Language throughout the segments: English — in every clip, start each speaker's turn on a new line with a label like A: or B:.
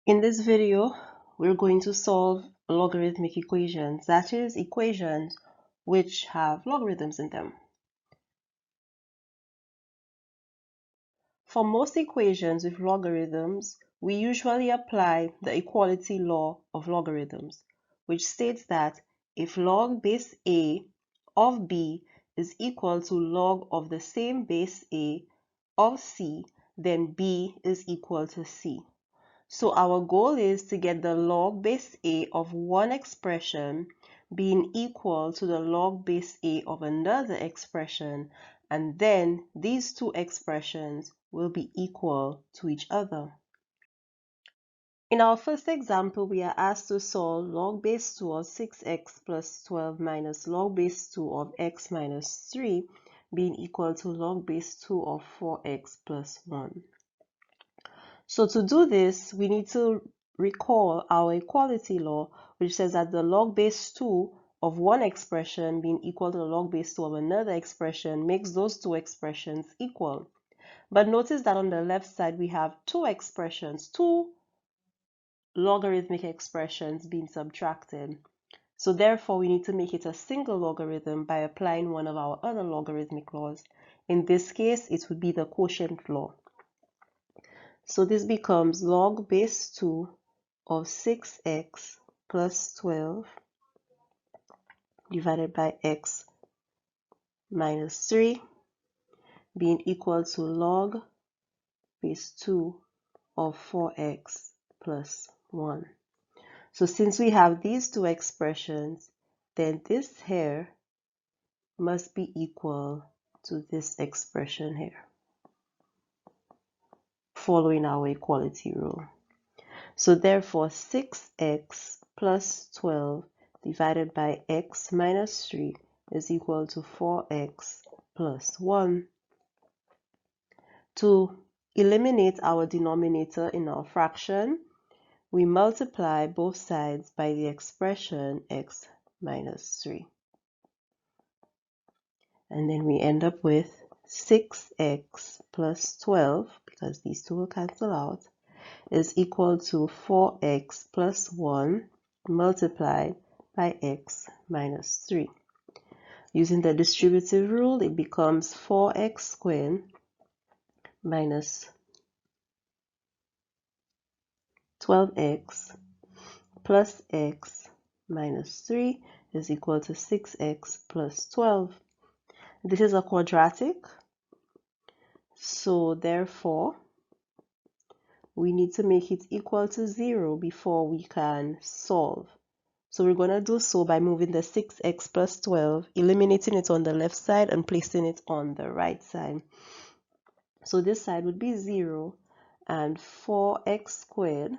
A: In this video, we're going to solve logarithmic equations, that is, equations which have logarithms in them. For most equations with logarithms, we usually apply the equality law of logarithms, which states that if log base A of B is equal to log of the same base A of C, then B is equal to C. So our goal is to get the log base A of one expression being equal to the log base A of another expression, and then these two expressions will be equal to each other. In our first example, we are asked to solve log base 2 of 6x plus 12 minus log base 2 of x minus 3 being equal to log base 2 of 4x plus 1. So to do this, we need to recall our equality law, which says that the log base 2 of one expression being equal to the log base 2 of another expression makes those two expressions equal. But notice that on the left side, we have two logarithmic expressions being subtracted. So therefore, we need to make it a single logarithm by applying one of our other logarithmic laws. In this case, it would be the quotient law. So this becomes log base 2 of 6x plus 12 divided by x minus 3 being equal to log base 2 of 4x plus 1. So since we have these two expressions, then this here must be equal to this expression here, following our equality rule. So therefore 6x plus 12 divided by x minus 3 is equal to 4x plus 1. To eliminate our denominator in our fraction, we multiply both sides by the expression x minus 3. And then we end up with 6x plus 12, because these two will cancel out, is equal to 4x plus 1 multiplied by x minus 3. Using the distributive rule, it becomes 4x squared minus 12x plus x minus 3 is equal to 6x plus 12. This is a quadratic, so therefore we need to make it equal to 0 before we can solve. So we're going to do so by moving the 6x plus 12, eliminating it on the left side and placing it on the right side. So this side would be 0, and 4x squared,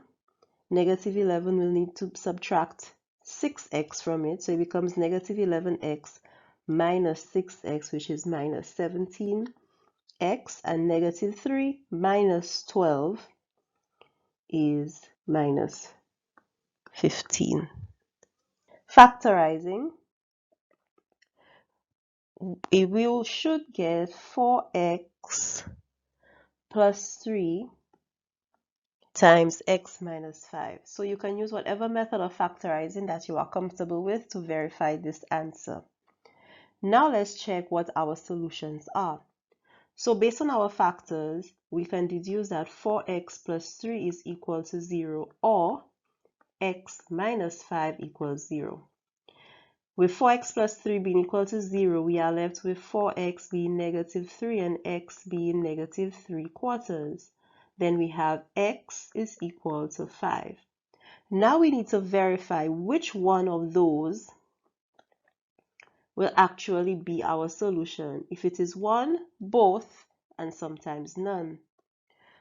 A: negative 11 will need to subtract 6x from it, so it becomes negative 11x minus 6x, which is minus 17x, and negative 3 minus 12 is minus 15. Factorizing, we should get 4x plus 3 times x minus 5. So you can use whatever method of factorizing that you are comfortable with to verify this answer. Now let's check what our solutions are. So based on our factors, we can deduce that 4x plus 3 is equal to 0, or x minus 5 equals 0. With 4x plus 3 being equal to 0, we are left with 4x being negative 3 and x being negative 3/4. Then we have x is equal to 5. Now we need to verify which one of those will actually be our solution. If it is one, both, and sometimes none.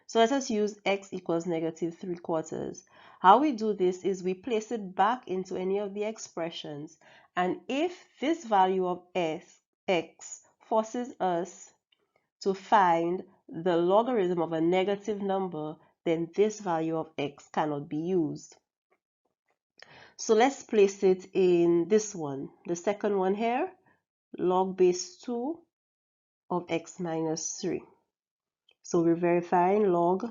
A: So let us use x equals negative 3/4. How we do this is we place it back into any of the expressions, and if this value of x forces us to find the logarithm of a negative number, then this value of x cannot be used. So let's place it in this one, the second one here, log base 2 of x minus 3. So we're verifying log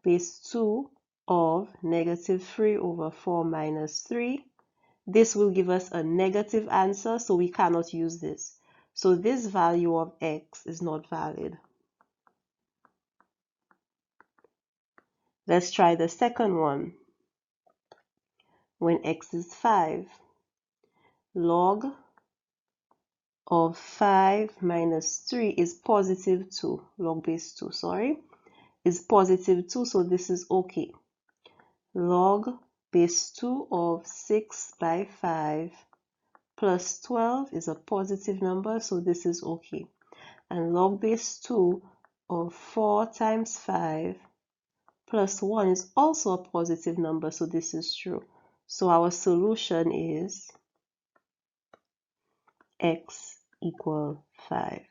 A: base 2 of negative 3 over 4 minus 3. This will give us a negative answer, so we cannot use this. So this value of x is not valid. Let's try the second one. When x is 5, log of 5 minus 3 is positive 2. Log base 2, sorry, is positive 2, so this is okay. Log base 2 of 6 by 5 plus 12 is a positive number, so this is okay. And log base 2 of 4 times 5 plus 1 is also a positive number, so this is true. So our solution is x equal 5.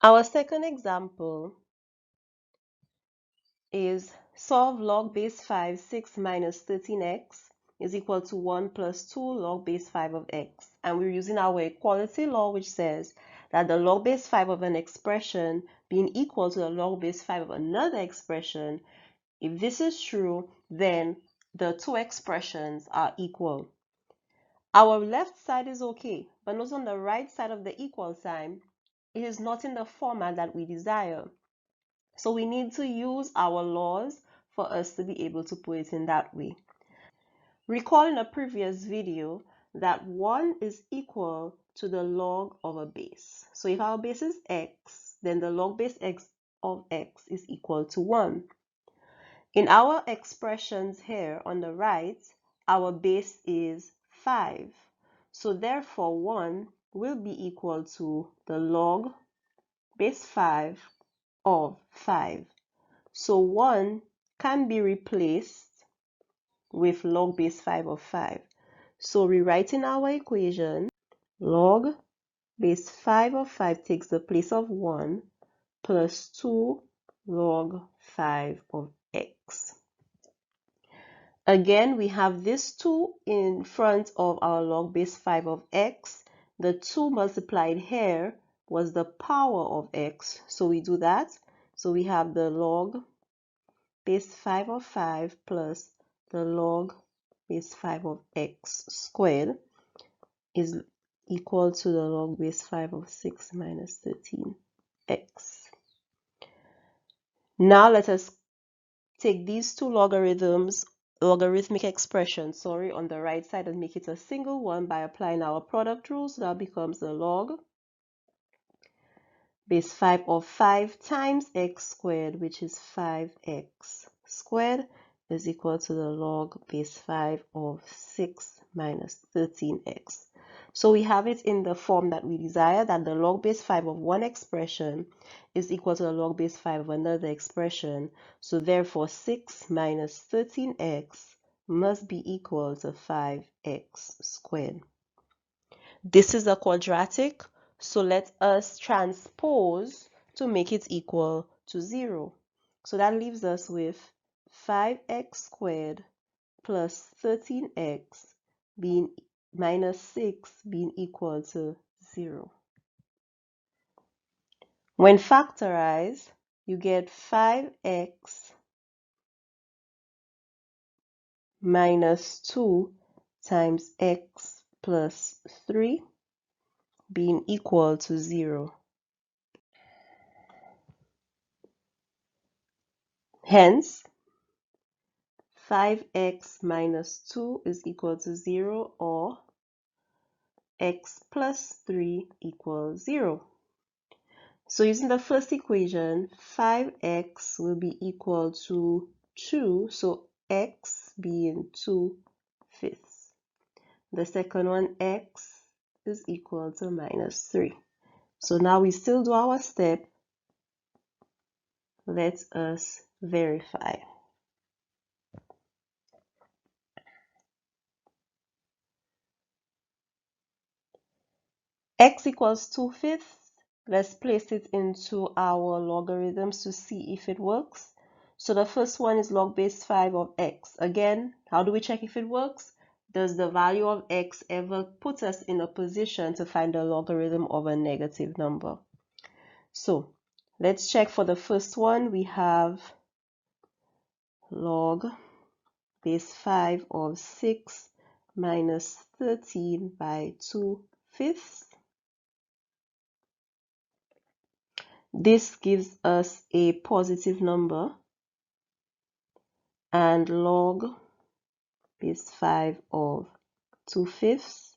A: Our second example is solve log base 5, 6 minus 13x is equal to 1 plus 2 log base 5 of x. And we're using our equality law, which says that the log base 5 of an expression being equal to the log base 5 of another expression, if this is true, then the two expressions are equal. Our left side is okay, but notice on the right side of the equal sign, it is not in the format that we desire. So we need to use our laws for us to be able to put it in that way. Recall in a previous video that 1 is equal to the log of a base. So if our base is x, then the log base x of x is equal to 1. In our expressions here on the right, our base is 5. So therefore 1 will be equal to the log base 5 of 5. So 1 can be replaced with log base 5 of 5. So rewriting our equation, log base 5 of 5 takes the place of 1 plus 2 log 5 of x. Again, we have this 2 in front of our log base 5 of x. The 2 multiplied here was the power of x. So we do that. So we have the log base 5 of 5 plus the log base 5 of x squared is equal to the log base 5 of 6 minus 13x. Now let us take these two logarithmic expressions, on the right side and make it a single one by applying our product rules. That becomes the log base 5 of 5 times x squared, which is 5x squared, is equal to the log base 5 of 6 minus 13x. So we have it in the form that we desire, that the log base 5 of one expression is equal to the log base 5 of another expression. So therefore 6 minus 13x must be equal to 5x squared. This is a quadratic, so let us transpose to make it equal to 0. So that leaves us with 5x squared plus 13x being minus 6 being equal to 0. When factorized, you get 5x minus 2 times x plus 3 being equal to 0. Hence, 5x minus 2 is equal to 0, or x plus 3 equals 0. So using the first equation, 5x will be equal to 2, so x being 2/5. The second one, x is equal to minus 3. So now we still do our step. Let us verify. X equals 2/5. Let's place it into our logarithms to see if it works. So the first one is log base 5 of x. Again, how do we check if it works? does the value of x ever put us in a position to find the logarithm of a negative number? So let's check for the first one. We have log base 5 of 6 minus 13 by 2/5. This gives us a positive number, and log base 5 of 2/5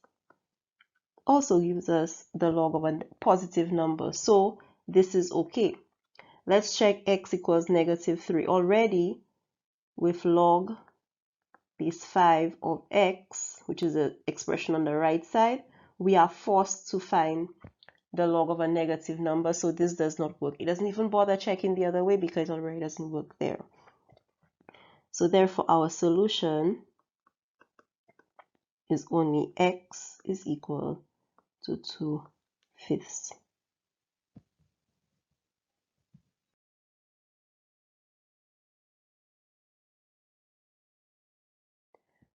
A: also gives us the log of a positive number. So this is okay. Let's check x equals -3. Already with log base 5 of x, which is the expression on the right side, we are forced to find the log of a negative number, so this does not work. It doesn't even bother checking the other way because it already doesn't work there. So therefore our solution is only x is equal to 2/5.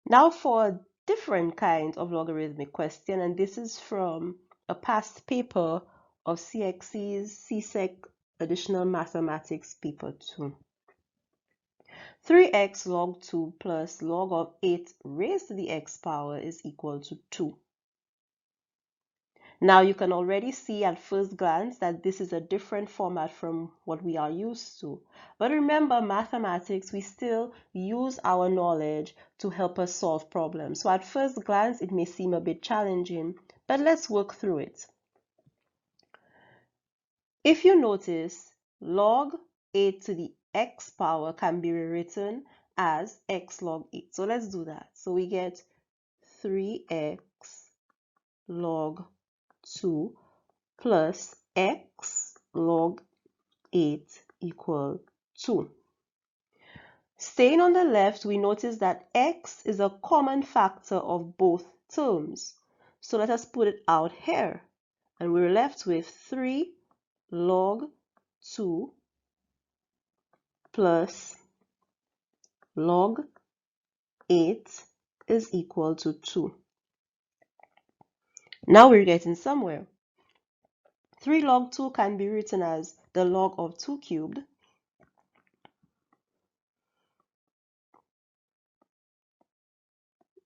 A: Now for a different kind of logarithmic question, and this is from a past paper of CXC's CSEC Additional Mathematics Paper 2. 3x log 2 plus log of 8 raised to the x power is equal to 2. Now you can already see at first glance that this is a different format from what we are used to. But remember, mathematics, we still use our knowledge to help us solve problems. So at first glance, it may seem a bit challenging, but let's work through it. If you notice, log 8 to the x power can be rewritten as x log 8. So let's do that. So we get 3x log 2 plus x log 8 equal 2. Staying on the left, we notice that x is a common factor of both terms. So let us put it out here. And we're left with 3 log 2 plus log 8 is equal to 2. Now we're getting somewhere. 3 log 2 can be written as the log of 2 cubed.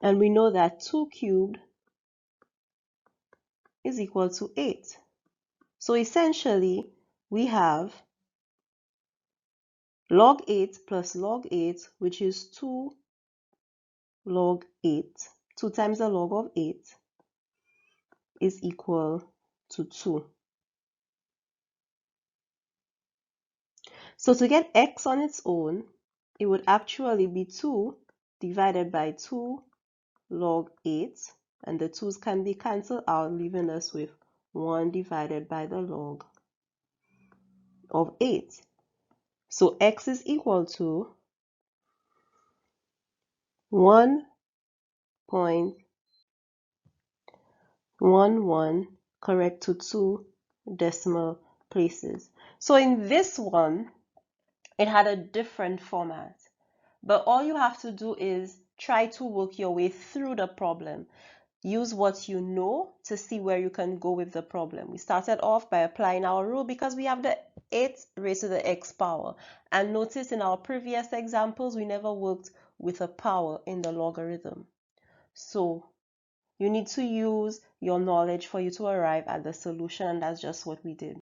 A: And we know that 2 cubed is equal to 8. So essentially, we have log 8 plus log 8, which is 2 log 8. 2 times the log of 8 is equal to 2. So to get x on its own, it would actually be 2 divided by 2 log 8, and the 2's can be cancelled out, leaving us with 1 divided by the log of 8. So x is equal to 1.11 correct to 2 decimal places. So in this one, it had a different format, but all you have to do is try to work your way through the problem. Use what you know to see where you can go with the problem. We started off by applying our rule because we have the 8 raised to the x power. And notice in our previous examples, we never worked with a power in the logarithm. So you need to use your knowledge for you to arrive at the solution, and that's just what we did.